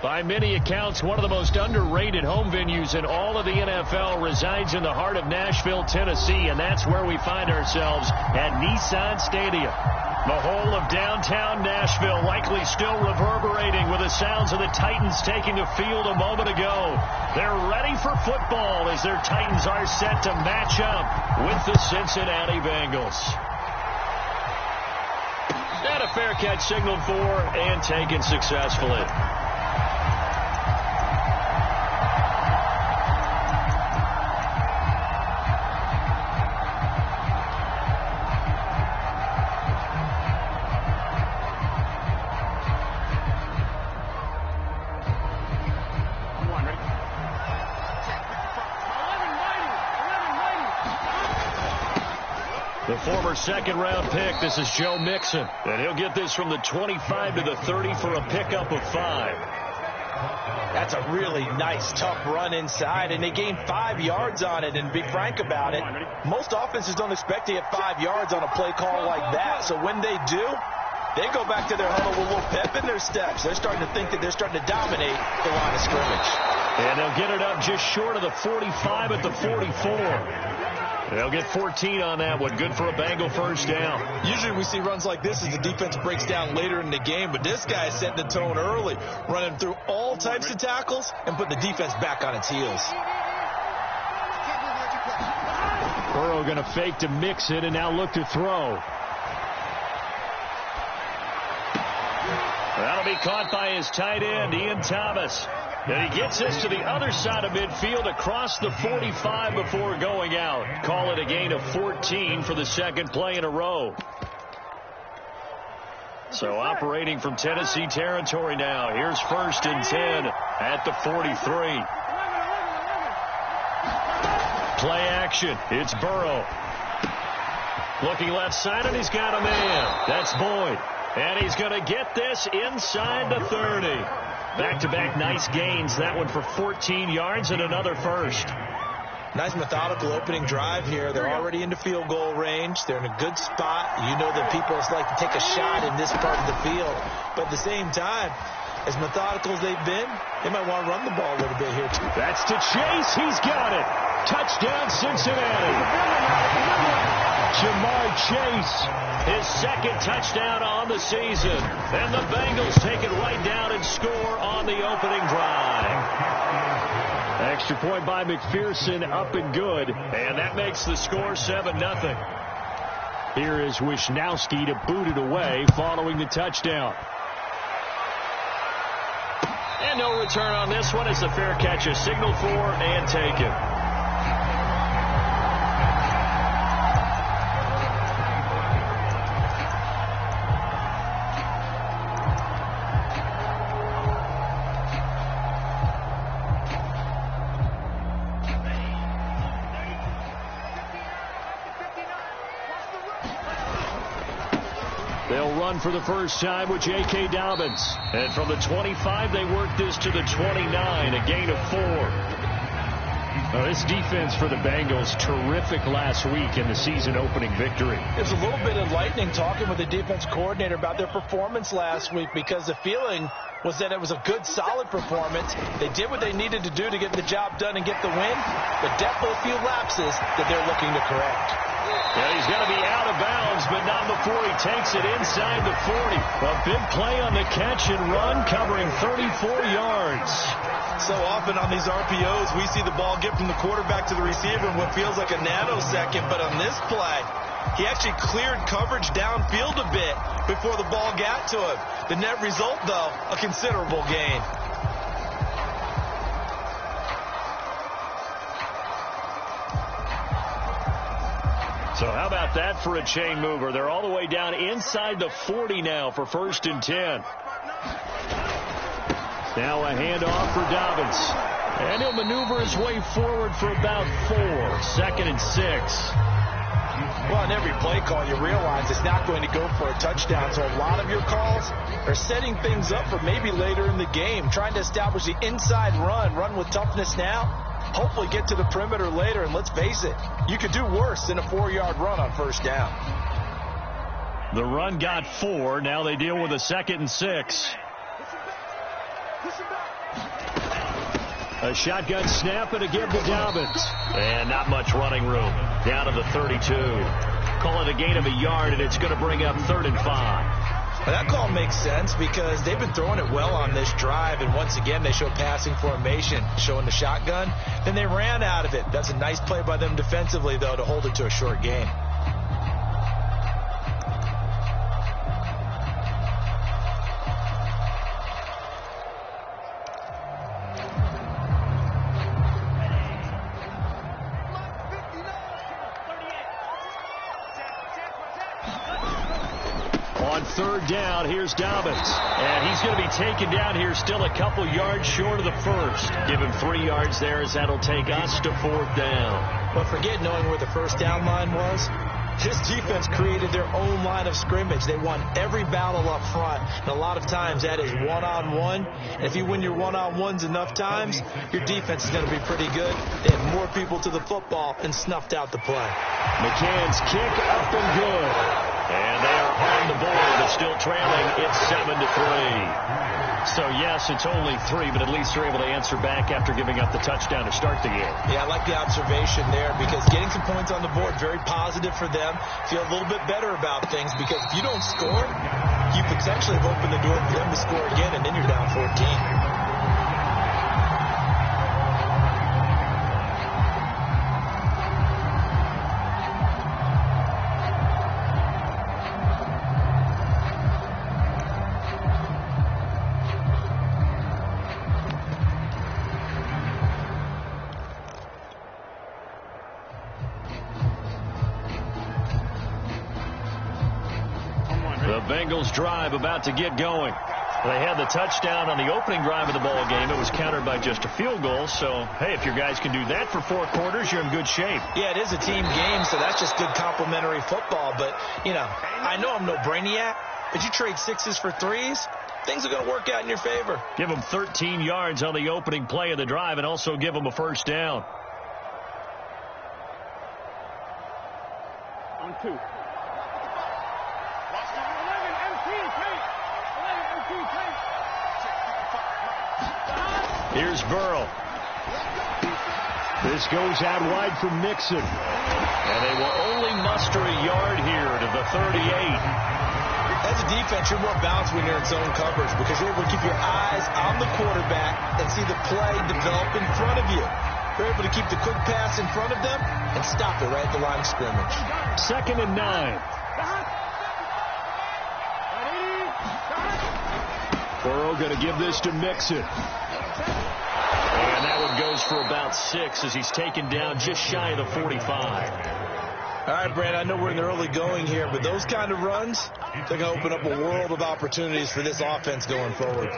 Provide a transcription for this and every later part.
By many accounts, one of the most underrated home venues in all of the NFL resides in the heart of Nashville, Tennessee, and that's where we find ourselves at Nissan Stadium. The whole of downtown Nashville likely still reverberating with the sounds of the Titans taking the field a moment ago. They're ready for football as their Titans are set to match up with the Cincinnati Bengals. And a fair catch signaled for and taken successfully. The former second-round pick, this is Joe Mixon. And he'll get this from the 25 to the 30 for a pickup of 5. That's a really nice, tough run inside, and they gained 5 yards on it. And to be frank about it, most offenses don't expect to get 5 yards on a play call like that. So when they do, they go back to their huddle with a little pep in their steps. They're starting to think that they're starting to dominate the line of scrimmage. And they'll get it up just short of the 45 at the 44. They'll get 14 on that one. Good for a Bengal first down. Usually we see runs like this as the defense breaks down later in the game, but this guy is setting the tone early, running through all types of tackles and putting the defense back on its heels. Burrow going to fake to mix it and now look to throw. That'll be caught by his tight end, Ian Thomas. And he gets this to the other side of midfield across the 45 before going out. Call it a gain of 14 for the second play in a row. So operating from Tennessee territory now. Here's 1st and 10 at the 43. Play action. It's Burrow. Looking left side, and he's got a man. That's Boyd. And he's going to get this inside the 30. Back-to-back nice gains. That one for 14 yards and another first. Nice methodical opening drive here. They're already into field goal range. They're in a good spot. You know that people like to take a shot in this part of the field. But at the same time, as methodical as they've been, they might want to run the ball a little bit here too. That's to Chase. He's got it. Touchdown, Cincinnati. Jamar Chase, his second touchdown on the season. And the Bengals take it right down and score on the opening drive. Extra point by McPherson, up and good. And that makes the score 7-0. Here is Wisnowski to boot it away following the touchdown. And no return on this one as the fair catch is signaled for and taken. They'll run for the first time with J.K. Dobbins. And from the 25, they work this to the 29, a gain of 4. Now, this defense for the Bengals, terrific last week in the season-opening victory. It was a little bit enlightening talking with the defense coordinator about their performance last week, because the feeling was that it was a good, solid performance. They did what they needed to do to get the job done and get the win, but definitely a few lapses that they're looking to correct. Yeah, he's going to be out of bounds, but not before he takes it inside the 40. A big play on the catch and run, covering 34 yards. So often on these RPOs, we see the ball get from the quarterback to the receiver in what feels like a nanosecond, but on this play, he actually cleared coverage downfield a bit before the ball got to him. The net result, though, a considerable gain. So how about that for a chain mover? They're all the way down inside the 40 now for 1st and 10. Now a handoff for Dobbins. And he'll maneuver his way forward for about 4. 2nd and 6. Well, in every play call, you realize it's not going to go for a touchdown. So a lot of your calls are setting things up for maybe later in the game, trying to establish the inside run with toughness now, hopefully get to the perimeter later. And let's face it, you could do worse than a 4-yard run on first down. The run got 4. Now they deal with a 2nd and 6. Push him back. A shotgun snap and a give to Dobbins. And not much running room. Down to the 32. Call it a gain of a yard, and it's going to bring up 3rd and 5. Well, that call makes sense because they've been throwing it well on this drive, and once again they show passing formation, showing the shotgun. Then they ran out of it. That's a nice play by them defensively, though, to hold it to a short gain. On 3rd down, here's Dobbins. And he's going to be taken down here still a couple yards short of the first. Give him 3 yards there as that'll take us to 4th down. But forget knowing where the first down line was. This defense created their own line of scrimmage. They won every battle up front. And a lot of times that is one-on-one. And if you win your one-on-ones enough times, your defense is going to be pretty good. They had more people to the football and snuffed out the play. McCann's kick up and good. And they are on the board. They're still trailing. It's 7-3. So, yes, it's only 3, but at least they're able to answer back after giving up the touchdown to start the game. Yeah, I like the observation there because getting some points on the board, very positive for them. Feel a little bit better about things because if you don't score, you potentially have opened the door for them to score again, and then you're down 14. Bengals drive about to get going. They had the touchdown on the opening drive of the ball game. It was countered by just a field goal. So, hey, if your guys can do that for 4 quarters, you're in good shape. Yeah, it is a team game, so that's just good complimentary football. But, you know, I know I'm no brainiac, but you trade 6s for 3s, things are going to work out in your favor. Give them 13 yards on the opening play of the drive and also give them a first down. On 2. Here's Burrow. This goes out wide from Mixon. And they will only muster a yard here to the 38. As a defense, you're more balanced when you're in zone coverage because you're able to keep your eyes on the quarterback and see the play develop in front of you. You're able to keep the quick pass in front of them and stop it right at the line of scrimmage. 2nd and 9. Burrow going to give this to Mixon. And that one goes for about 6 as he's taken down just shy of the 45. All right, Brad, I know we're in the early going here, but those kind of runs, they're going to open up a world of opportunities for this offense going forward.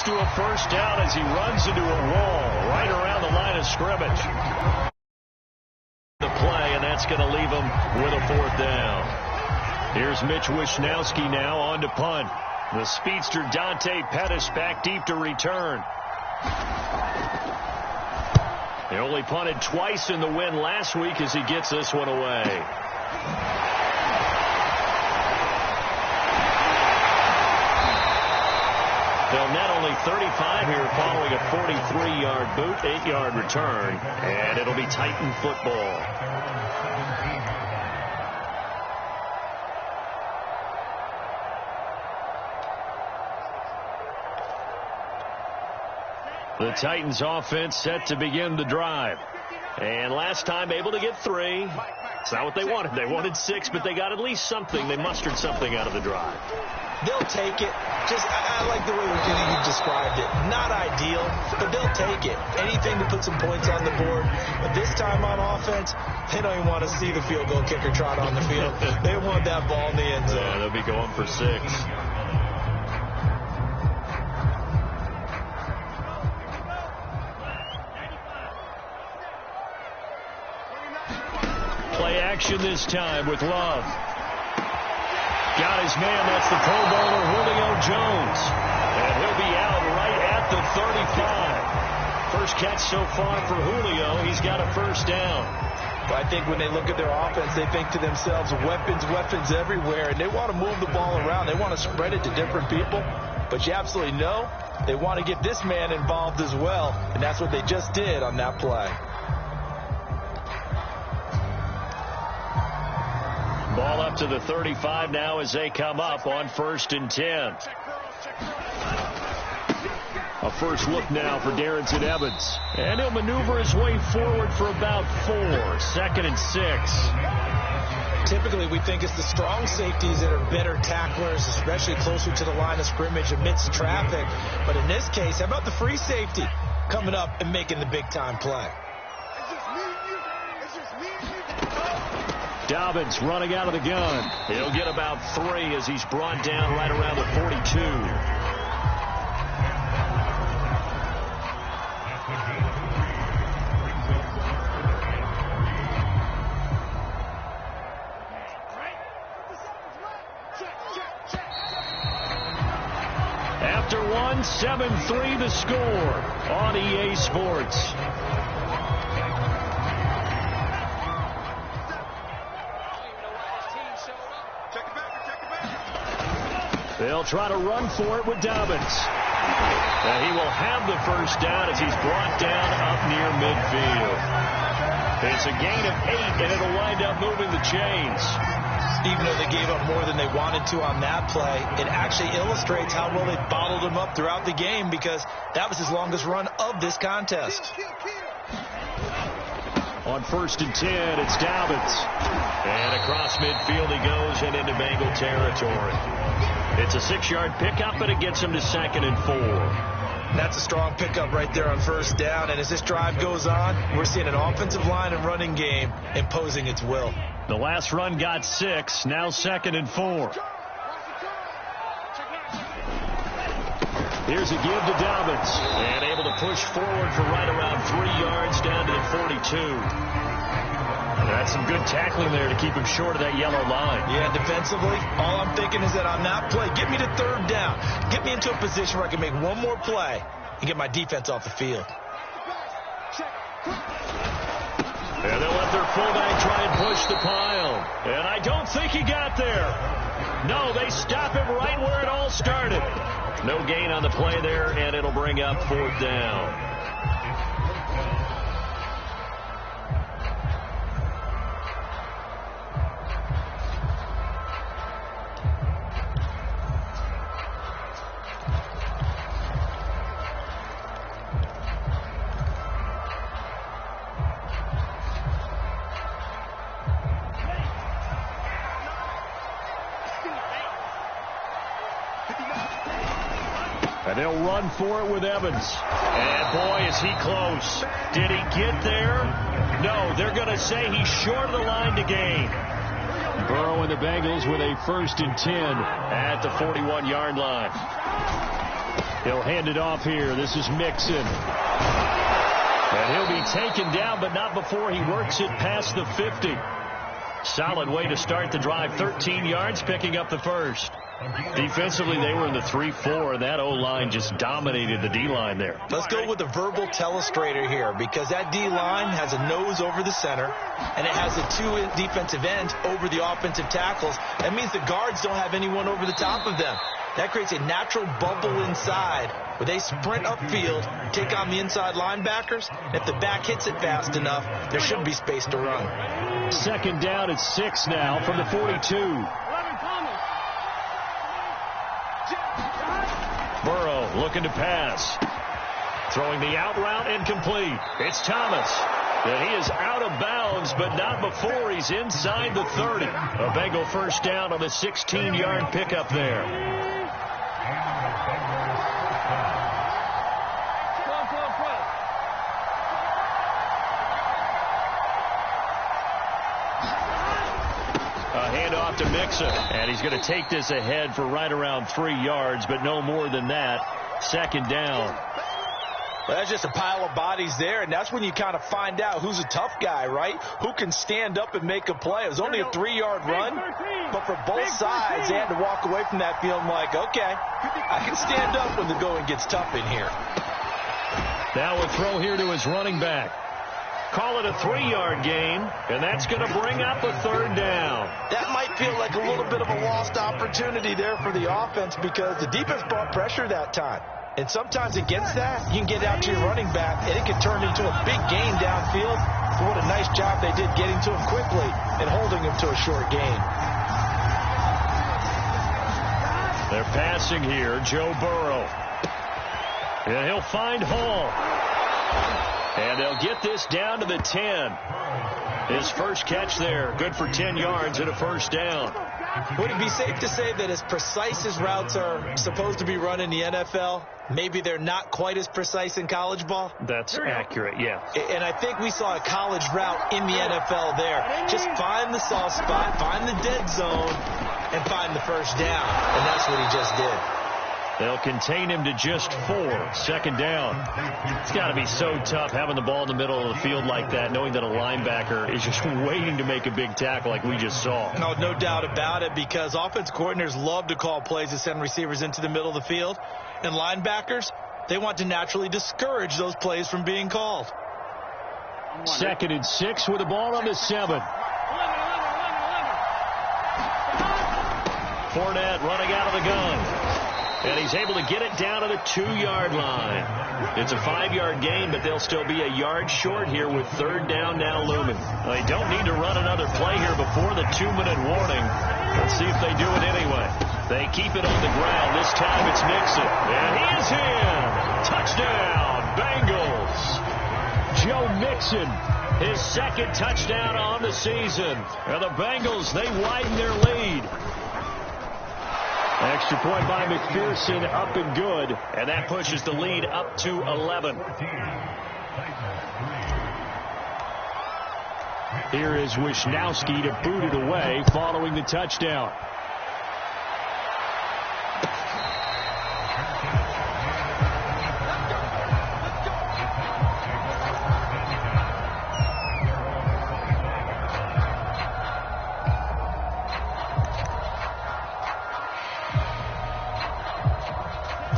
To a first down as he runs into a wall right around the line of scrimmage. The play, and that's going to leave him with a 4th down. Here's Mitch Wishnowski now on to punt. The speedster Dante Pettis back deep to return. They only punted twice in the win last week as he gets this one away. They'll net only 35 here following a 43-yard boot, 8-yard return, and it'll be Titan football. The Titans offense set to begin the drive. And last time able to get 3. It's not what they wanted. They wanted 6, but they got at least something. They mustered something out of the drive. They'll take it. I like the way you described it. Not ideal, but they'll take it. Anything to put some points on the board. But this time on offense, they don't even want to see the field goal kicker trot on the field. They want that ball in the end zone. Yeah, they'll be going for 6. action this time with Love. Got his man. That's the Pro Bowler Julio Jones. And he'll be out right at the 35. First catch so far for Julio. He's got a first down. But I think when they look at their offense, they think to themselves, weapons everywhere, and they want to move the ball around. They want to spread it to different people. But you absolutely know they want to get this man involved as well, and that's what they just did on that play. Ball up to the 35 now as they come up on 1st and 10. A first look now for Darrington Evans. And he'll maneuver his way forward for about 4. 2nd and 6. Typically, we think it's the strong safeties that are better tacklers, especially closer to the line of scrimmage amidst traffic. But in this case, how about the free safety coming up and making the big-time play? Dobbins running out of the gun. He'll get about 3 as he's brought down right around the 42. After 1, 7-3 the score on EA Sports. They'll try to run for it with Dobbins. He will have the first down as he's brought down up near midfield. It's a gain of 8, and it'll wind up moving the chains. Even though they gave up more than they wanted to on that play, it actually illustrates how well they bottled him up throughout the game, because that was his longest run of this contest. On 1st and 10, it's Dobbins. And across midfield he goes and into Bengal territory. It's a 6-yard pickup, and it gets him to 2nd and 4. That's a strong pickup right there on 1st down. And as this drive goes on, we're seeing an offensive line and running game imposing its will. The last run got 6, now 2nd and 4. Here's a give to Dobbins, and able to push forward for right around 3 yards down to the 42. That's some good tackling there to keep him short of that yellow line. Yeah, defensively, all I'm thinking is that on that play, get me to 3rd down. Get me into a position where I can make one more play and get my defense off the field. And they'll let their fullback try and push the pile. And I don't think he got there. No, they stop him right where it all started. No gain on the play there, and it'll bring up 4th down. And they'll run for it with Evans. And boy, is he close. Did he get there? No, they're going to say he's short of the line to gain. Burrow and the Bengals with a 1st and 10 at the 41-yard line. He'll hand it off here. This is Mixon. And he'll be taken down, but not before he works it past the 50. Solid way to start the drive. 13 yards, picking up the first. Defensively, they were in the 3-4, and that O-line just dominated the D-line there. Let's go with a verbal telestrator here, because that D-line has a nose over the center, and it has the 2 defensive ends over the offensive tackles. That means the guards don't have anyone over the top of them. That creates a natural bubble inside where they sprint upfield, take on the inside linebackers. If the back hits it fast enough, there should be space to run. 2nd down at 6 now from the 42. Burrow looking to pass. Throwing the out route incomplete. It's Thomas. And he is out of bounds, but not before he's inside the 30. A Bengal first down on a 16-yard pickup there. Handoff to Mixon, and he's going to take this ahead for right around 3 yards, but no more than that. 2nd down. Well, that's just a pile of bodies there, and that's when you kind of find out who's a tough guy, right? Who can stand up and make a play. It was only a 3-yard run, but for both sides, they had to walk away from that feeling like, okay, I can stand up when the going gets tough in here. Now a throw here to his running back. Call it a 3-yard gain, and that's going to bring up a 3rd down. That might feel like a little bit of a lost opportunity there for the offense because the defense brought pressure that time. And sometimes against that, you can get out to your running back, and it can turn into a big gain downfield. So what a nice job they did getting to him quickly and holding him to a short gain. They're passing here, Joe Burrow. And he'll find Hall. And they'll get this down to the 10. His first catch there, good for 10 yards and a 1st down. Would it be safe to say that as precise as routes are supposed to be run in the NFL, maybe they're not quite as precise in college ball? That's accurate, yeah. And I think we saw a college route in the NFL there. Just find the soft spot, find the dead zone, and find the 1st down. And that's what he just did. They'll contain him to just 4. 2nd down. It's got to be so tough having the ball in the middle of the field like that, knowing that a linebacker is just waiting to make a big tackle like we just saw. No doubt about it, because offense coordinators love to call plays that send receivers into the middle of the field. And linebackers, they want to naturally discourage those plays from being called. 2nd and 6 with the ball on the 7. Fournette running out of the gun. And he's able to get it down to the 2-yard line. It's a 5-yard gain, but they'll still be a yard short here with 3rd down now looming. They don't need to run another play here before the 2-minute warning. Let's see if they do it anyway. They keep it on the ground. This time it's Mixon. And he is in. Touchdown, Bengals. Joe Mixon, his 2nd touchdown on the season. And the Bengals, they widen their lead. Extra point by McPherson, up and good. And that pushes the lead up to 11. Here is Wisnowski to boot it away following the touchdown.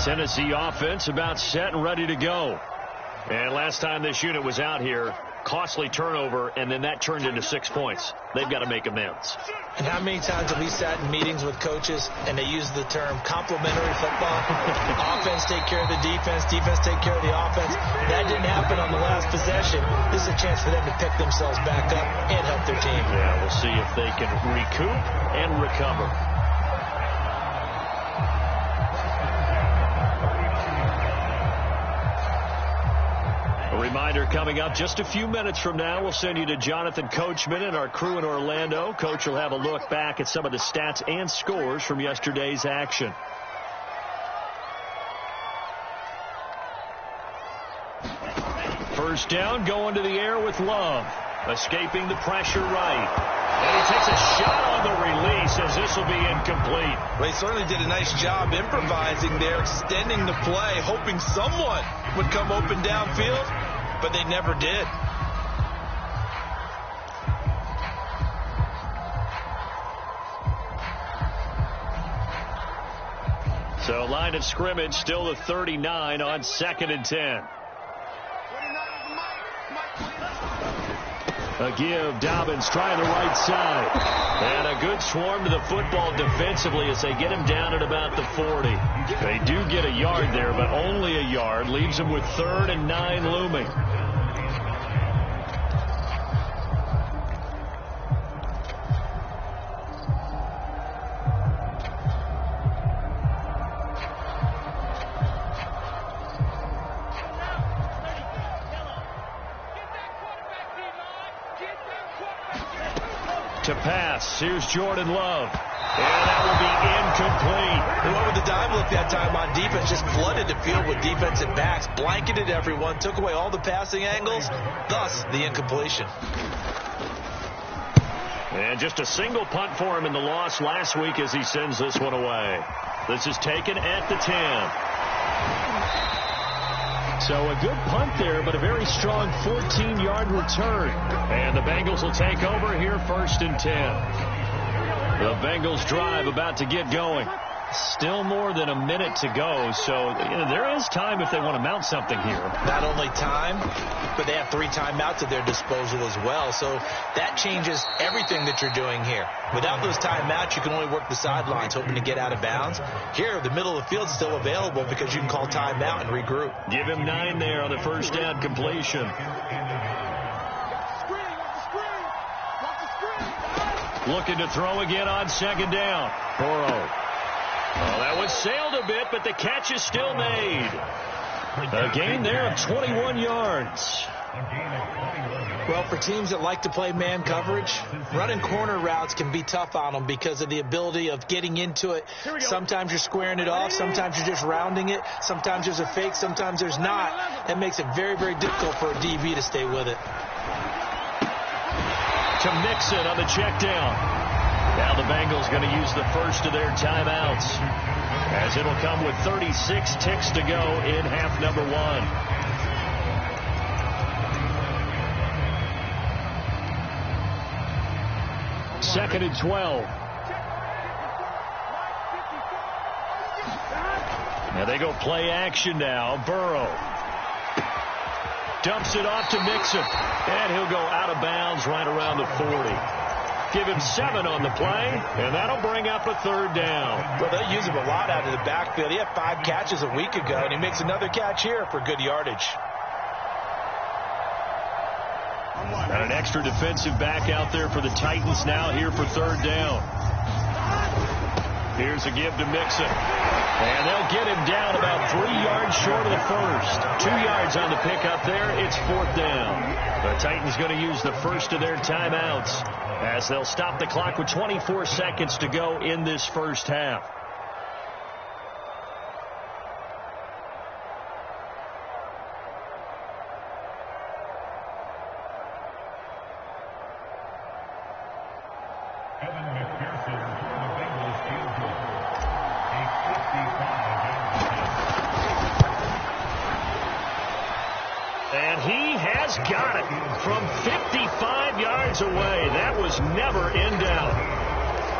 Tennessee offense about set and ready to go. And last time this unit was out here, costly turnover, and then that turned into 6 points. They've got to make amends. And how many times have we sat in meetings with coaches and they use the term complementary football? Offense take care of the defense, defense take care of the offense. That didn't happen on the last possession. This is a chance for them to pick themselves back up and help their team. Yeah, we'll see if they can recoup and recover. A reminder coming up just a few minutes from now, we'll send you to Jonathan Coachman and our crew in Orlando. Coach will have a look back at some of the stats and scores from yesterday's action. First down, going to the air with Love. Escaping the pressure right. And he takes a shot on the release as this will be incomplete. Well, he certainly did a nice job improvising there, extending the play, hoping someone would come open downfield, but they never did. So line of scrimmage still the 39 on 2nd and 10. A give, Dobbins trying the right side. And a good swarm to the football defensively as they get him down at about the 40. They do get a yard there, but only a yard. Leaves them with 3rd and 9 looming. To pass, here's Jordan Love. And that will be incomplete. And what with the dive look that time on defense, just flooded the field with defensive backs, blanketed everyone, took away all the passing angles, thus the incompletion. And just a single punt for him in the loss last week as he sends this one away. This is taken at the 10. So a good punt there, but a very strong 14-yard return. And the Bengals will take over here, 1st and 10. The Bengals drive about to get going. Still more than a minute to go, so there is time if they want to mount something here. Not only time, but they have 3 timeouts at their disposal as well, so that changes everything that you're doing here. Without those timeouts, you can only work the sidelines, hoping to get out of bounds. Here, the middle of the field is still available because you can call timeout and regroup. Give him 9 there on the first down completion. Looking to throw again on 2nd down. Burrow. Well, that was sailed a bit, but the catch is still made. A gain there of 21 yards. Well, for teams that like to play man coverage, running corner routes can be tough on them because of the ability of getting into it. Sometimes you're squaring it off. Sometimes you're just rounding it. Sometimes there's a fake. Sometimes there's not. That makes it very, very difficult for a DB to stay with it. To Mixon on the check down. Now the Bengals going to use the first of their timeouts, as it'll come with 36 ticks to go in half number 1. Second and 12. Now they go play action now. Burrow dumps it off to Mixon, and he'll go out of bounds right around the 40. Give him 7 on the play, and that'll bring up a 3rd down. Well, they use him a lot out of the backfield. He had 5 catches a week ago, and he makes another catch here for good yardage. Got an extra defensive back out there for the Titans now here for 3rd down. Here's a give to Mixon. And they'll get him down about 3 yards short of the first. 2 yards on the pickup there. It's 4th down. The Titans going to use the first of their timeouts, as they'll stop the clock with 24 seconds to go in this first half. And he has got it from 55 yards away. That was never in doubt.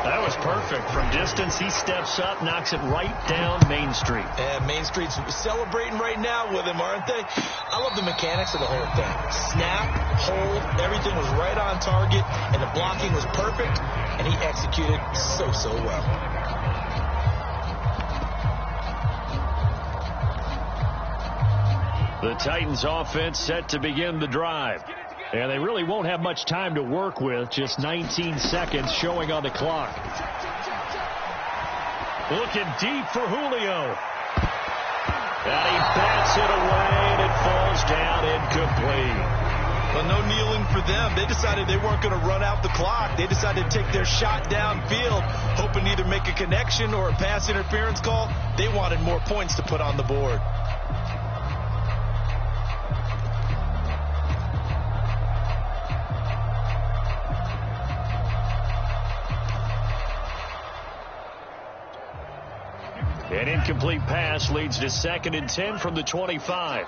That was perfect. From distance, he steps up, knocks it right down Main Street. And Main Street's celebrating right now with him, aren't they? I love the mechanics of the whole thing. Snap, hold, everything was right on target, and the blocking was perfect, and he executed so well. The Titans offense set to begin the drive. And they really won't have much time to work with. Just 19 seconds showing on the clock. Looking deep for Julio. And he bats it away, and it falls down incomplete. Well, no kneeling for them. They decided they weren't going to run out the clock. They decided to take their shot downfield, hoping to either make a connection or a pass interference call. They wanted more points to put on the board. An incomplete pass leads to 2nd and 10 from the 25.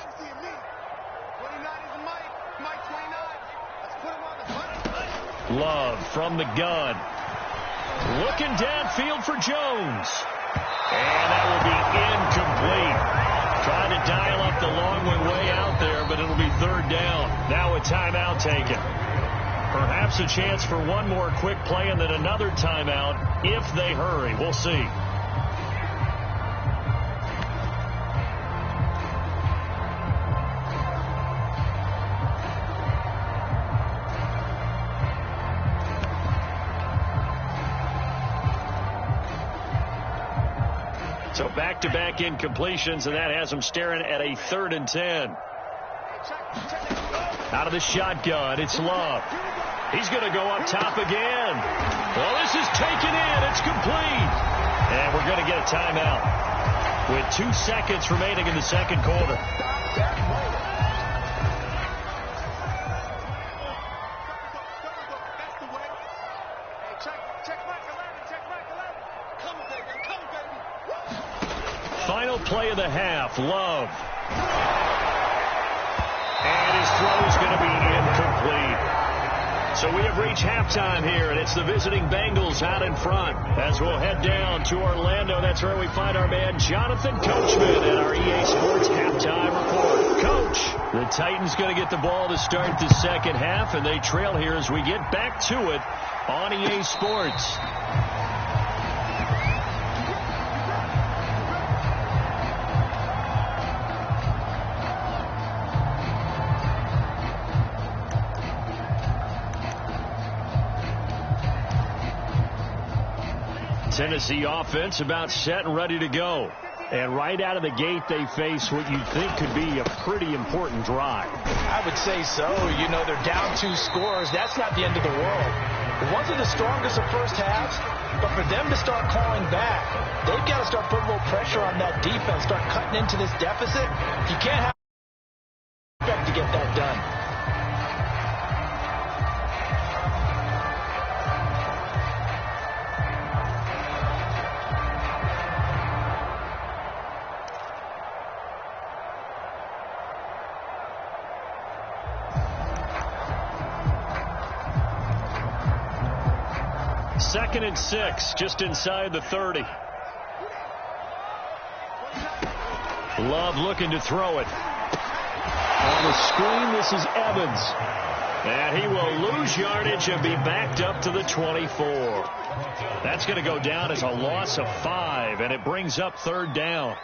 Love from the gun. Looking downfield for Jones. And that will be incomplete. Trying to dial up the long one way out there, but it'll be 3rd down. Now a timeout taken. Perhaps a chance for one more quick play and then another timeout if they hurry. We'll see. So back-to-back incompletions, and that has them staring at a 3rd and 10. Out of the shotgun, it's Love. He's going to go up top again. Well, this is taken in. It's complete. And we're going to get a timeout with 2 seconds remaining in the second quarter. Final play of the half. Love And his throw is going to be incomplete. So we have reached halftime here, and it's the visiting Bengals out in front. As we'll head down to Orlando, that's where we find our man Jonathan Coachman at our EA Sports halftime report. Coach, the Titans going to get the ball to start the second half, and they trail here as we get back to it on EA Sports. Tennessee offense about set and ready to go. And right out of the gate, they face what you think could be a pretty important drive. I would say so. You know, they're down 2 scores. That's not the end of the world. It wasn't the strongest of first halves, but for them to start calling back, they've got to start putting a little pressure on that defense, start cutting into this deficit. You can't have to get that done. Second and 6, just inside the 30. Love looking to throw it. On the screen, this is Evans. And he will lose yardage and be backed up to the 24. That's going to go down as a loss of 5, and it brings up third down.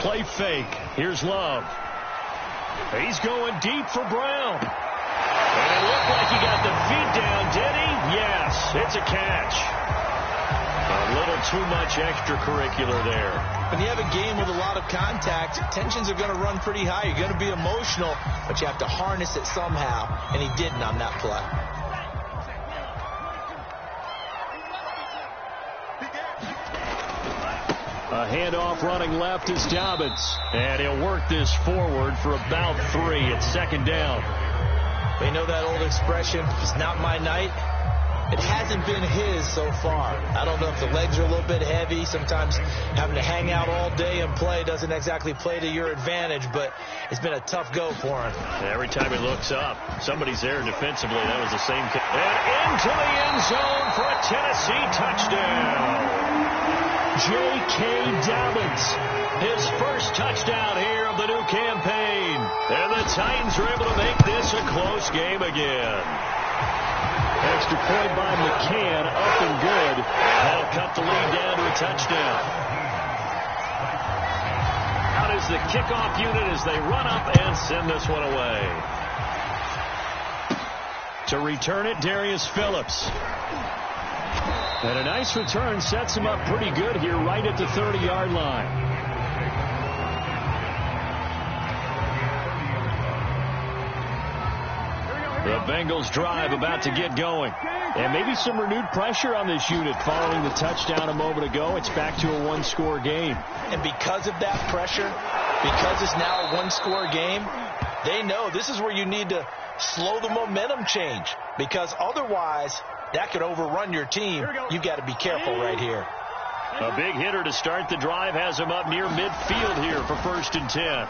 Play fake. Here's Love. He's going deep for Brown. And it looked like he got the feet down, did he? Yes, it's a catch. A little too much extracurricular there. When you have a game with a lot of contact, tensions are going to run pretty high. You're going to be emotional, but you have to harness it somehow, and he didn't on that play. A handoff running left is Dobbins. And he'll work this forward for about 3 at second down. We know that old expression, it's not my night. It hasn't been his so far. I don't know if the legs are a little bit heavy. Sometimes having to hang out all day and play doesn't exactly play to your advantage, but it's been a tough go for him. Every time he looks up, somebody's there defensively. That was the same. And into the end zone for a Tennessee touchdown. J.K. Dobbins, his first touchdown here of the new campaign. And the Titans are able to make this a close game again. Extra point by McCann, up and good. That'll cut the lead down to a touchdown. Out is the kickoff unit as they run up and send this one away. To return it, Darius Phillips. And a nice return sets him up pretty good here right at the 30-yard line. The Bengals drive about to get going. And maybe some renewed pressure on this unit following the touchdown a moment ago. It's back to a one-score game. And because of that pressure, because it's now a one-score game, they know this is where you need to slow the momentum change. Because otherwise, that could overrun your team. You've got to be careful right here. A big hitter to start the drive has him up near midfield here for 1st and 10.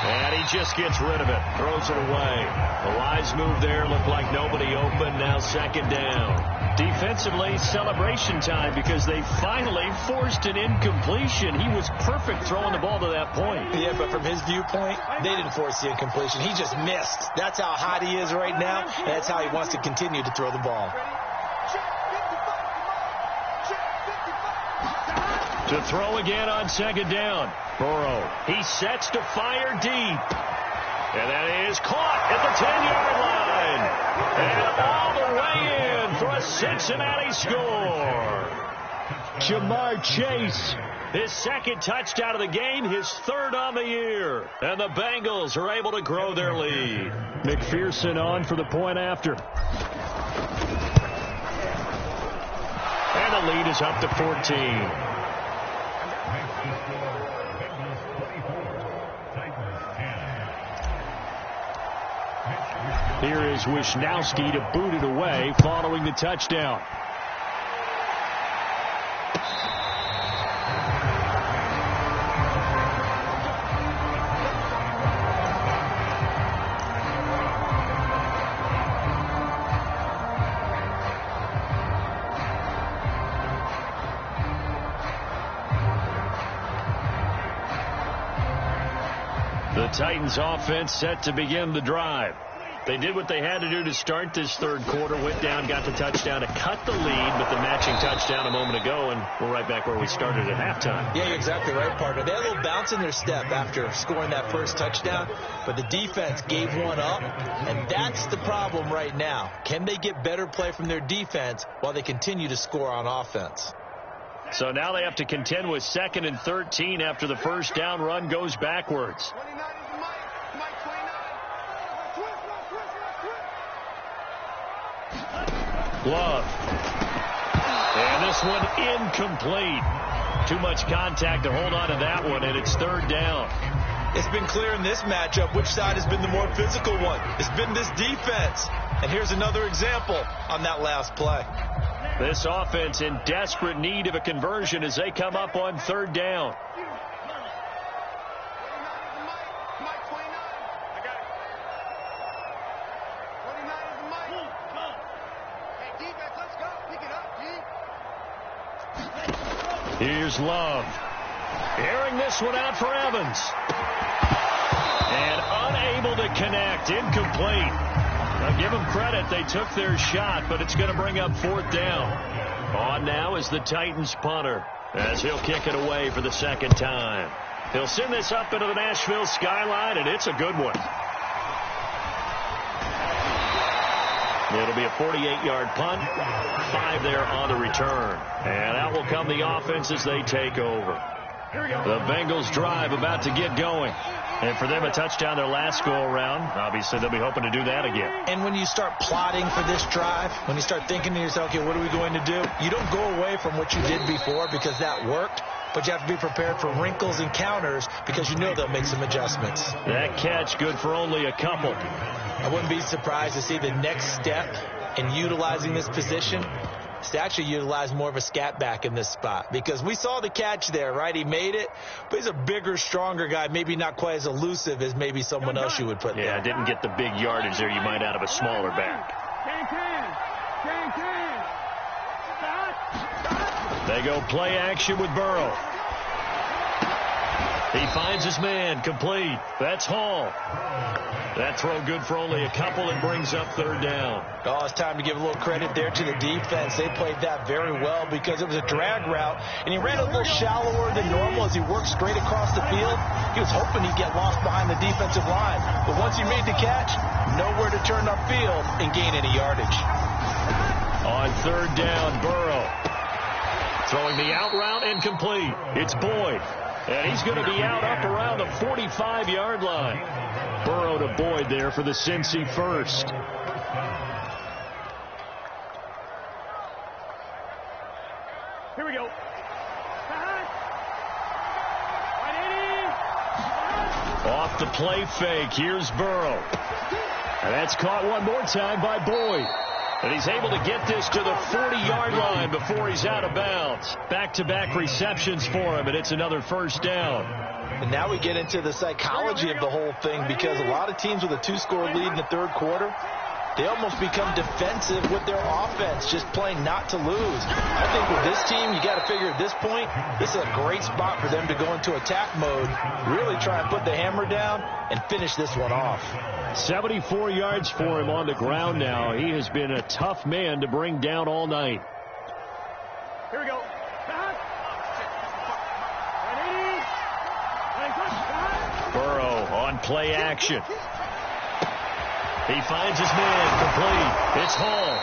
And he just gets rid of it, throws it away. The wise move there, looked like nobody open, now second down. Defensively, celebration time because they finally forced an incompletion. He was perfect throwing the ball to that point. Yeah, but from his viewpoint, they didn't force the incompletion. He just missed. That's how hot he is right now, and that's how he wants to continue to throw the ball. To throw again on second down. Burrow, he sets to fire deep. And that is caught at the 10-yard line. And all the way in for a Cincinnati score. Jamar Chase, his second touchdown of the game, his 3rd on the year. And the Bengals are able to grow their lead. McPherson on for the point after. And the lead is up to 14. Here is Wisnowski to boot it away following the touchdown. The Titans offense set to begin the drive. They did what they had to do to start this third quarter, went down, got the touchdown to cut the lead, but the matching touchdown a moment ago, and we're right back where we started at halftime. Yeah, you're exactly right, partner. They had a little bounce in their step after scoring that first touchdown, but the defense gave one up, and that's the problem right now. Can they get better play from their defense while they continue to score on offense? So now they have to contend with 2nd and 13 after the first down run goes backwards. Love. And this one incomplete. Too much contact to hold on to that one, and it's 3rd down. It's been clear in this matchup which side has been the more physical one. It's been this defense. And here's another example on that last play. This offense in desperate need of a conversion as they come up on 3rd down. Here's Love. Airing this one out for Evans. And unable to connect. Incomplete. Now give them credit. They took their shot, but it's going to bring up 4th down. On now is the Titans punter as he'll kick it away for the 2nd time. He'll send this up into the Nashville skyline, and it's a good one. It'll be a 48-yard punt. 5 there on the return. And out will come the offense as they take over. The Bengals drive about to get going. And for them, a touchdown their last go-around. Obviously, they'll be hoping to do that again. And when you start plotting for this drive, when you start thinking to yourself, okay, what are we going to do? You don't go away from what you did before because that worked. But you have to be prepared for wrinkles and counters because you know they'll make some adjustments. That catch good for only a couple. I wouldn't be surprised to see the next step in utilizing this position is to actually utilize more of a scat back in this spot. Because we saw the catch there, right? He made it, but he's a bigger, stronger guy, maybe not quite as elusive as maybe someone else you would put there. Yeah, didn't get the big yardage there you might out of a smaller back. They go play action with Burrow. He finds his man, complete. That's Hall. That throw good for only a couple and brings up 3rd down. Oh, it's time to give a little credit there to the defense. They played that very well because it was a drag route, and he ran a little shallower than normal as he worked straight across the field. He was hoping he'd get lost behind the defensive line, but once he made the catch, nowhere to turn upfield and gain any yardage. On 3rd down, Burrow. Throwing the out route incomplete. It's Boyd. And he's going to be out up around the 45-yard line. Burrow to Boyd there for the Cincy first. Here we go. Off the play fake. Here's Burrow. And that's caught one more time by Boyd. And he's able to get this to the 40-yard line before he's out of bounds. Back-to-back receptions for him, and it's another 1st down. And now we get into the psychology of the whole thing because a lot of teams with a 2-score lead in the 3rd quarter, they almost become defensive with their offense, just playing not to lose. I think with this team, you got to figure at this point, this is a great spot for them to go into attack mode, really try and put the hammer down and finish this one off. 74 yards for him on the ground now. He has been a tough man to bring down all night. Here we go. Burrow on play action. He finds his man, complete. It's Hall.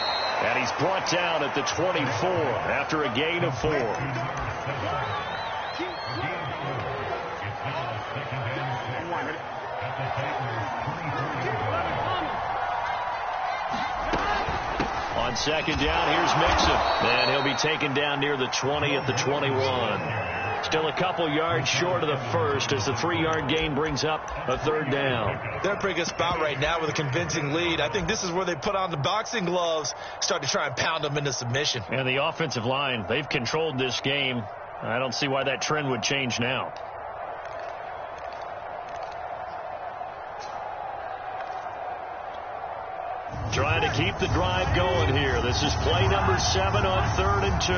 And he's brought down at the 24 after a gain of 4. On second down, here's Mixon. And he'll be taken down near the 20 at the 21. Still a couple yards short of the first as the 3-yard gain brings up a third down. They're in a pretty good spot right now with a convincing lead. I think this is where they put on the boxing gloves, start to try and pound them into submission. And the offensive line, they've controlled this game. I don't see why that trend would change now. Trying to keep the drive going here. This is play number 7 on 3rd and 2.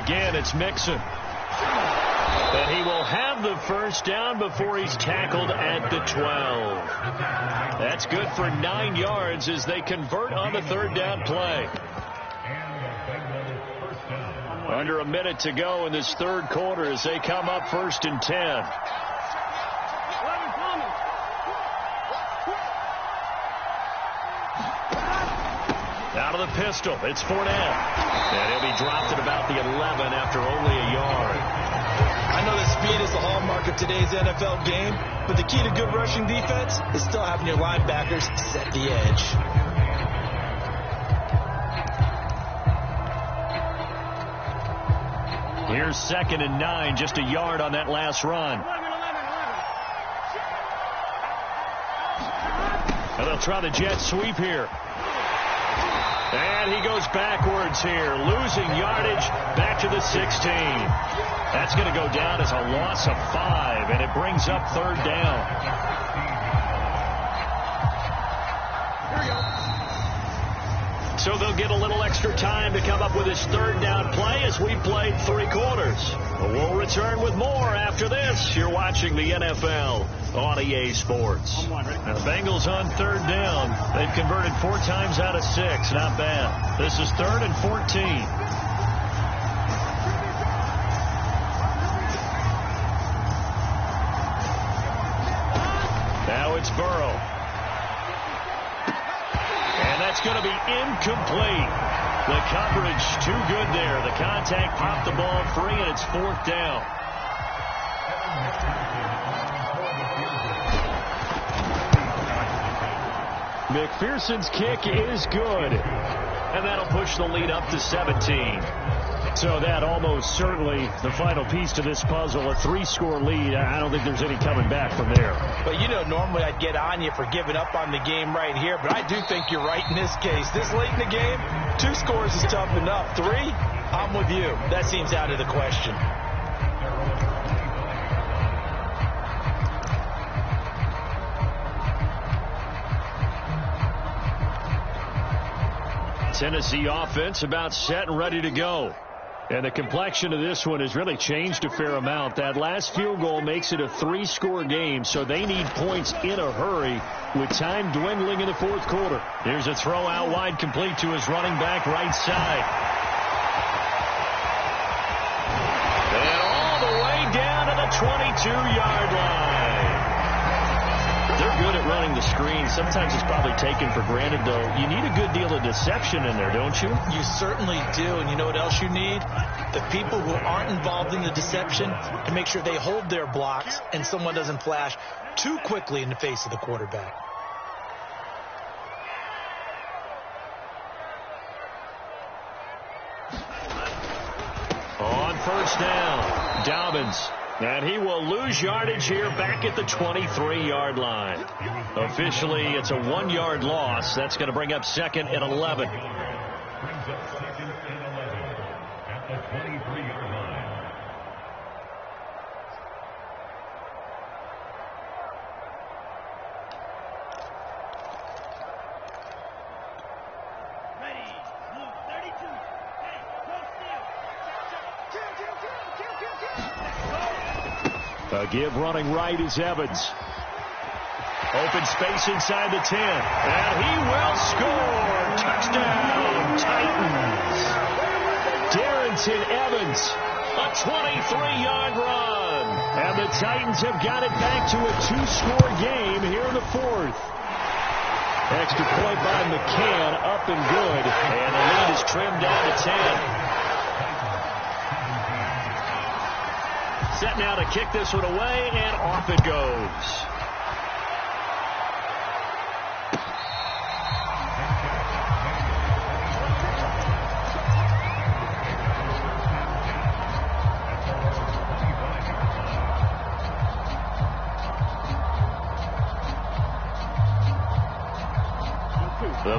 Again, it's Mixon. And he will have the first down before he's tackled at the 12. That's good for 9 yards as they convert on the third down play. Under a minute to go in this third quarter as they come up 1st and 10. Out of the pistol, it's Fournette. And he'll be dropped at about the 11 after only a yard. I know that speed is the hallmark of today's NFL game, but the key to good rushing defense is still having your linebackers set the edge. Here's 2nd and 9, just a yard on that last run. And they'll try the jet sweep here. And he goes backwards here, losing yardage back to the 16. That's going to go down as a loss of 5, and it brings up 3rd down. So they'll get a little extra time to come up with his 3rd down play as we played 3 quarters. We'll return with more after this. You're watching the NFL on EA Sports. Now the Bengals on 3rd down. They've converted 4 times out of 6. Not bad. This is 3rd and 14. Now it's Burrow. And that's going to be incomplete. The coverage too good there. The contact popped the ball free, and it's 4th down. McPherson's kick is good. And that'll push the lead up to 17. So that almost certainly the final piece to this puzzle, a 3-score lead. I don't think there's any coming back from there. But, you know, normally I'd get on you for giving up on the game right here, but I do think you're right in this case. This late in the game, 2 scores is tough enough. 3, I'm with you. That seems out of the question. Tennessee offense about set and ready to go. And the complexion of this one has really changed a fair amount. That last field goal makes it a 3-score game, so they need points in a hurry with time dwindling in the 4th quarter. Here's a throw out wide, complete to his running back right side. And all the way down to the 22-yard line. They're good at running the screen. Sometimes it's probably taken for granted, though. You need a good deal of deception in there, don't you? You certainly do. And you know what else you need? The people who aren't involved in the deception to make sure they hold their blocks and someone doesn't flash too quickly in the face of the quarterback. On 1st down, Dobbins. And he will lose yardage here back at the 23-yard line. Officially, it's a 1-yard loss. That's going to bring up 2nd and 11. Brings up 2nd and 11 at the 23-yard line. Ready, move 32. Hey, hold still. A give running right is Evans. Open space inside the 10. And he will score. Touchdown, Titans. Darrington Evans, a 23-yard run. And the Titans have got it back to a 2-score game here in the 4th. Extra point by McCann, up and good. And the lead is trimmed down to 10. Set now to kick this one away, and off it goes.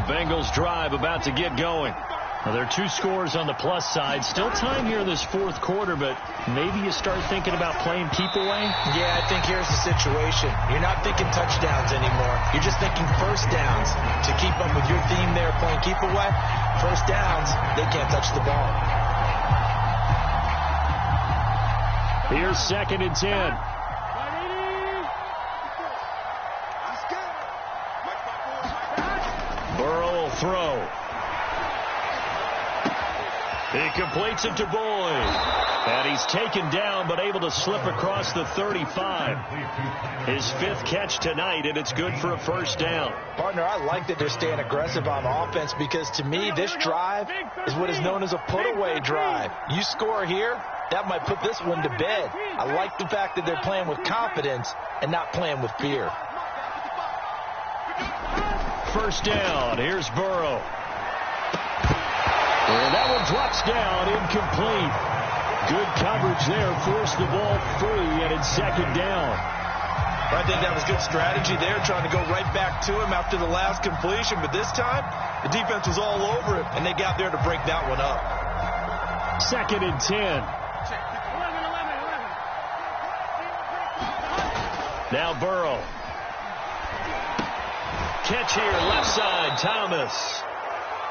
Bengals drive about to get going. Well, there are 2 scores on the plus side. Still time here in this 4th quarter, but maybe you start thinking about playing keep away? Yeah, I think here's the situation. You're not thinking touchdowns anymore. You're just thinking first downs. To keep up with your theme there, playing keep away, first downs, they can't touch the ball. Here's 2nd and 10. Burrow will throw. He completes it to Boyd. And he's taken down, but able to slip across the 35. His 5th catch tonight, and it's good for a first down. Partner, I like that they're staying aggressive on offense because, to me, this drive is what is known as a put-away drive. You score here, that might put this one to bed. I like the fact that they're playing with confidence and not playing with fear. First down. Here's Burrow. And that one drops down, incomplete. Good coverage there, forced the ball free, and it's 2nd down. I think that was good strategy there, trying to go right back to him after the last completion. But this time, the defense was all over it, and they got there to break that one up. 2nd and 10. Now Burrow. Catch here, left side, Thomas.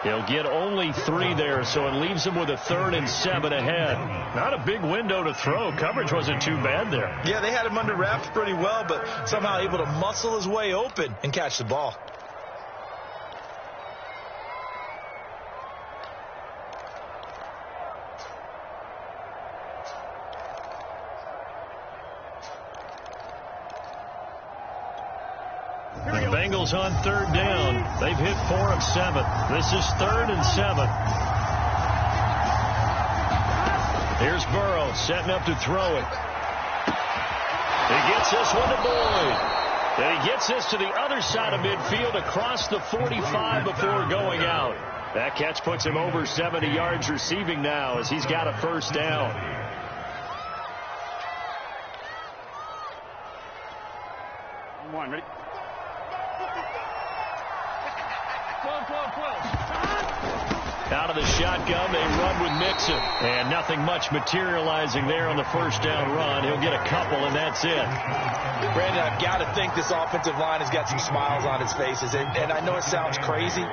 He'll get only 3 there, so it leaves him with a 3rd and 7 ahead. Not a big window to throw. Coverage wasn't too bad there. Yeah, they had him under wraps pretty well, but somehow able to muscle his way open and catch the ball. The Bengals on 3rd down. They've hit 4 of 7. This is 3rd and 7. Here's Burrow setting up to throw it. He gets this one to Boyd. And he gets this to the other side of midfield across the 45 before going out. That catch puts him over 70 yards receiving now as he's got a first down. One, ready? Out of the shotgun, they run with Mixon. And nothing much materializing there on the first down run. He'll get a couple, and that's it. Brandon, I've got to think this offensive line has got some smiles on its faces. And I know it sounds crazy,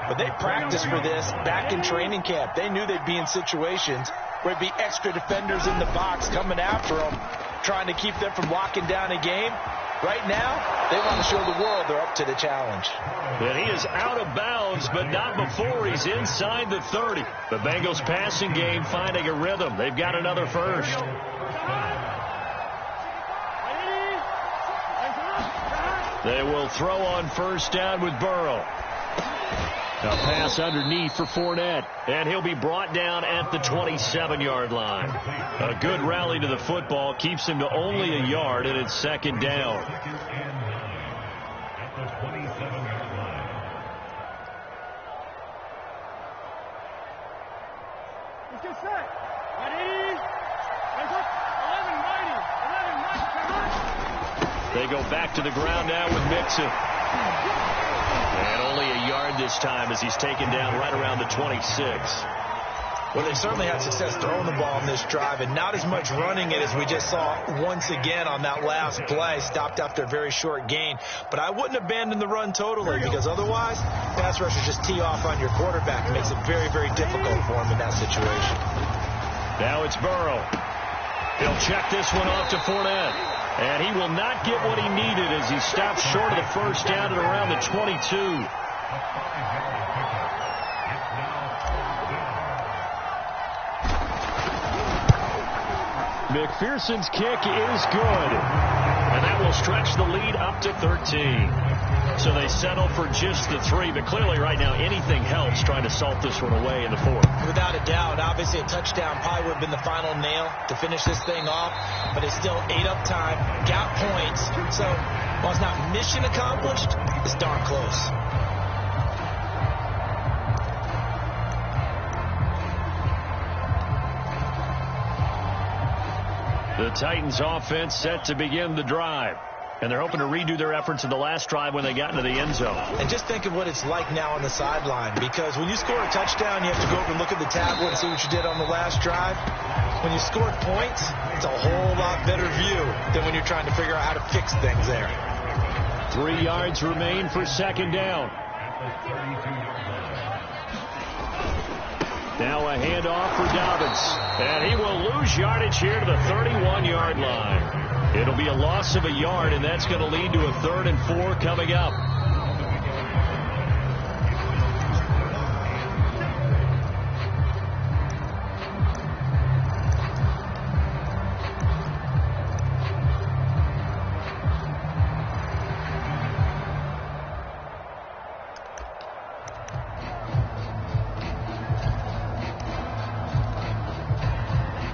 but they practiced for this back in training camp. They knew they'd be in situations where it'd be extra defenders in the box coming after them, trying to keep them from locking down a game. Right now, they want to show the world they're up to the challenge. And he is out of bounds, but not before he's inside the 30. The Bengals passing game finding a rhythm. They've got another first. They will throw on first down with Burrow. A pass underneath for Fournette, and he'll be brought down at the 27-yard line. A good rally to the football keeps him to only a yard, and it's 2nd down. At the 27-yard line. Let's get set. Ready? Let's go. 11, mighty. 11, mighty. They go back to the ground now with Mixon. And only a yard this time as he's taken down right around the 26. Well, they certainly had success throwing the ball in this drive, and not as much running it as we just saw once again on that last play. Stopped after a very short gain. But I wouldn't abandon the run totally, because otherwise, pass rushers just tee off on your quarterback. It makes it very, very difficult for him in that situation. Now it's Burrow. He'll check this one off to Fournette. And he will not get what he needed as he stops short of the first down at around the 22. McPherson's kick is good. And that will stretch the lead up to 13. So they settle for just the 3. But clearly right now anything helps trying to salt this one away in the 4th. Without a doubt, obviously a touchdown probably would have been the final nail to finish this thing off. But it's still 8 up time, got points. So while it's not mission accomplished, it's darn close. The Titans offense set to begin the drive. And they're hoping to redo their efforts in the last drive when they got into the end zone. And just think of what it's like now on the sideline, because when you score a touchdown, you have to go over and look at the tablet and see what you did on the last drive. When you scored points, it's a whole lot better view than when you're trying to figure out how to fix things there. 3 yards remain for second down. Now a handoff for Dobbins. And he will lose yardage here to the 31-yard line. It'll be a loss of a yard, and that's going to lead to a 3rd and 4 coming up.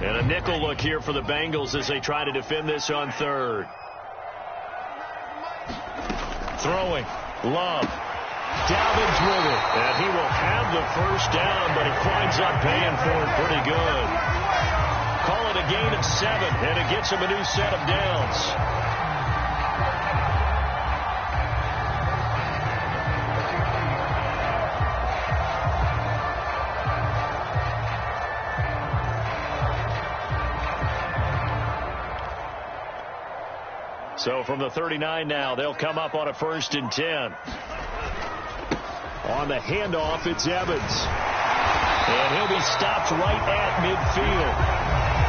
And a nickel look here for the Bengals as they try to defend this on 3rd. Throwing. Love. Dobbins with it. And he will have the first down, but he winds up paying for it pretty good. Call it a gain of 7, and it gets him a new set of downs. So from the 39 now, they'll come up on a 1st and 10. On the handoff, it's Evans. And he'll be stopped right at midfield.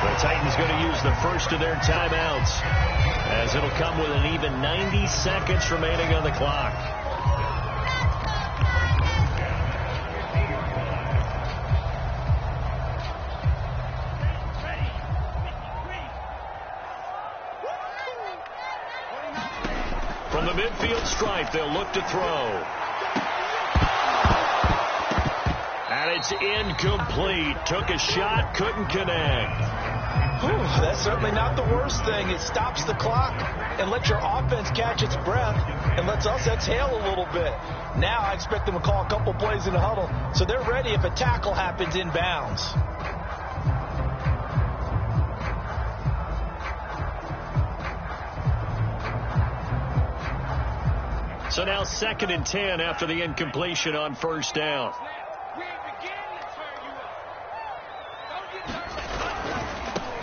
The Titans going to use the first of their timeouts, as it'll come with an even 90 seconds remaining on the clock. From the midfield stripe, they'll look to throw. And it's incomplete. Took a shot, couldn't connect. That's certainly not the worst thing. It stops the clock and lets your offense catch its breath and lets us exhale a little bit. Now I expect them to call a couple plays in the huddle, so they're ready if a tackle happens inbounds. So now 2nd and 10 after the incompletion on 1st down.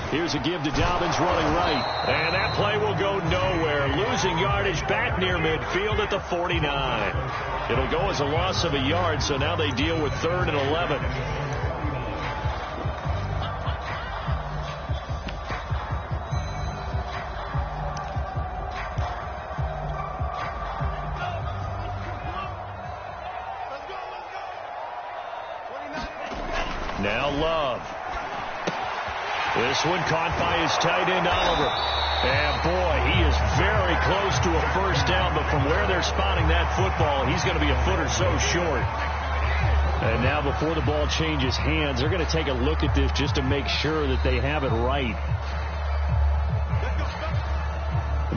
Here's a give to Dobbins running right. And that play will go nowhere. Losing yardage back near midfield at the 49. It'll go as a loss of a yard, so now they deal with 3rd and 11. Now Love. This one caught by his tight end, Oliver. And, boy, he is very close to a first down, but from where they're spotting that football, he's going to be a foot or so short. And now before the ball changes hands, they're going to take a look at this just to make sure that they have it right.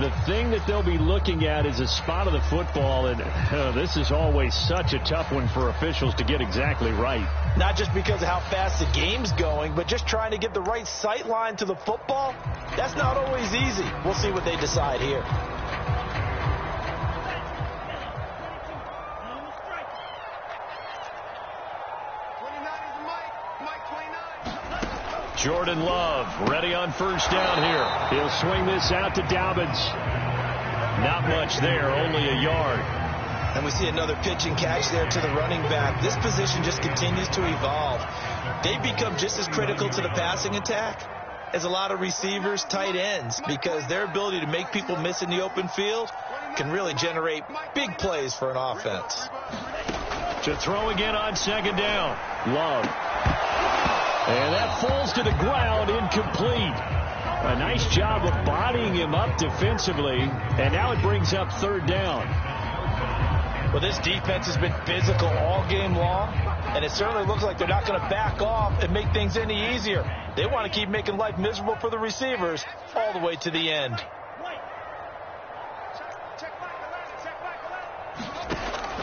The thing that they'll be looking at is a spot of the football, and this is always such a tough one for officials to get exactly right. Not just because of how fast the game's going, but just trying to get the right sight line to the football. That's not always easy. We'll see what they decide here. Jordan Love ready on first down here. He'll swing this out to Dobbins. Not much there, only a yard. And we see another pitch and catch there to the running back. This position just continues to evolve. They become just as critical to the passing attack as a lot of receivers, tight ends, because their ability to make people miss in the open field can really generate big plays for an offense. To throw again on 2nd down. Love. And that falls to the ground, incomplete. A nice job of bodying him up defensively, and now it brings up 3rd down. Well, this defense has been physical all game long, and it certainly looks like they're not going to back off and make things any easier. They want to keep making life miserable for the receivers all the way to the end.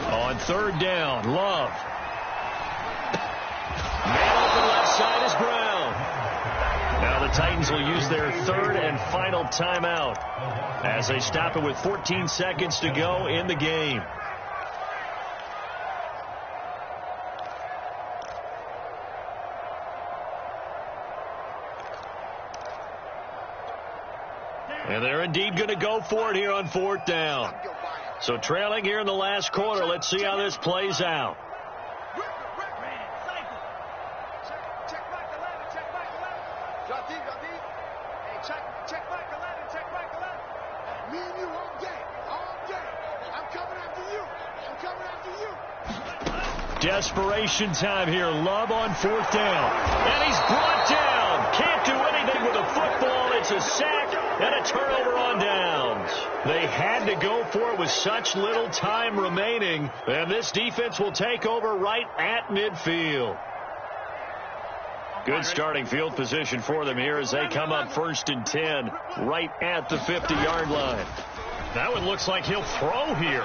On 3rd down, Love. Man open left side is Brown. Now the Titans Bengals will use their third and final timeout as they stop it with 14 seconds to go in the game. And they're indeed going to go for it here on fourth down. So trailing here in the last quarter. Let's see how this plays out. Desperation time here. Love on fourth down. And he's brought down. Can't do anything with a football. It's a sack and a turnover on downs. They had to go for it with such little time remaining. And this defense will take over right at midfield. Good starting field position for them here as they come up 1st and 10 right at the 50-yard line. That one looks like he'll throw here.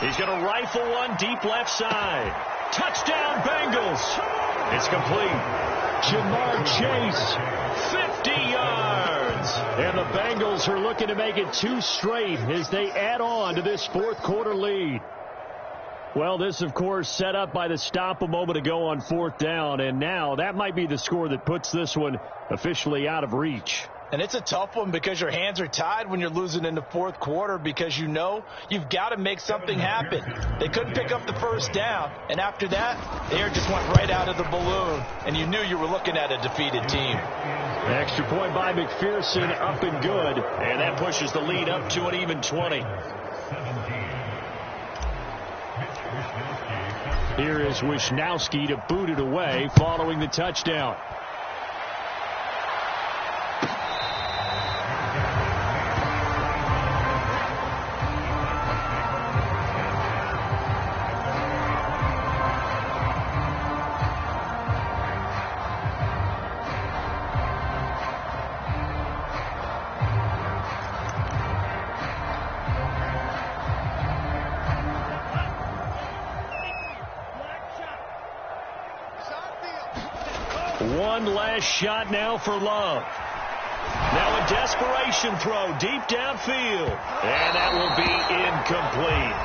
He's going to rifle one deep left side. Touchdown, Bengals. It's complete. Jamar Chase, 50 yards. And the Bengals are looking to make it 2 straight as they add on to this fourth quarter lead. Well, this, of course, set up by the stop a moment ago on fourth down. And now that might be the score that puts this one officially out of reach. And it's a tough one because your hands are tied when you're losing in the fourth quarter because you know you've got to make something happen. They couldn't pick up the first down, and after that, the air just went right out of the balloon, and you knew you were looking at a defeated team. Extra point by McPherson, up and good, and that pushes the lead up to an even 20. Here is Wisnowski to boot it away following the touchdown. One last shot now for Love. Now a desperation throw deep downfield. And that will be incomplete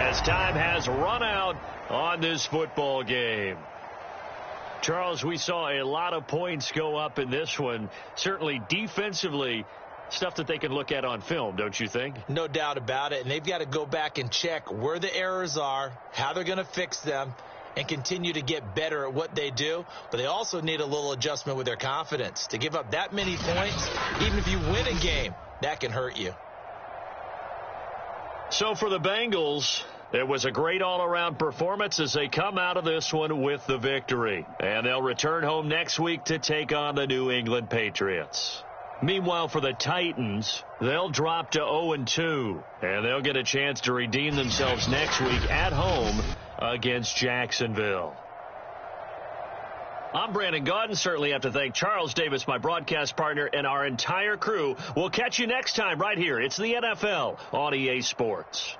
as time has run out on this football game. Charles, we saw a lot of points go up in this one. Certainly defensively, stuff that they can look at on film, don't you think? No doubt about it. And they've got to go back and check where the errors are, how they're going to fix them, and continue to get better at what they do. But they also need a little adjustment with their confidence. To give up that many points, even if you win a game, that can hurt you. So for the Bengals, it was a great all-around performance as they come out of this one with the victory. And they'll return home next week to take on the New England Patriots. Meanwhile, for the Titans, they'll drop to 0-2, and they'll get a chance to redeem themselves next week at home against Jacksonville. I'm Brandon Gaudin. Certainly have to thank Charles Davis, my broadcast partner, and our entire crew. We'll catch you next time right here. It's the NFL on EA Sports.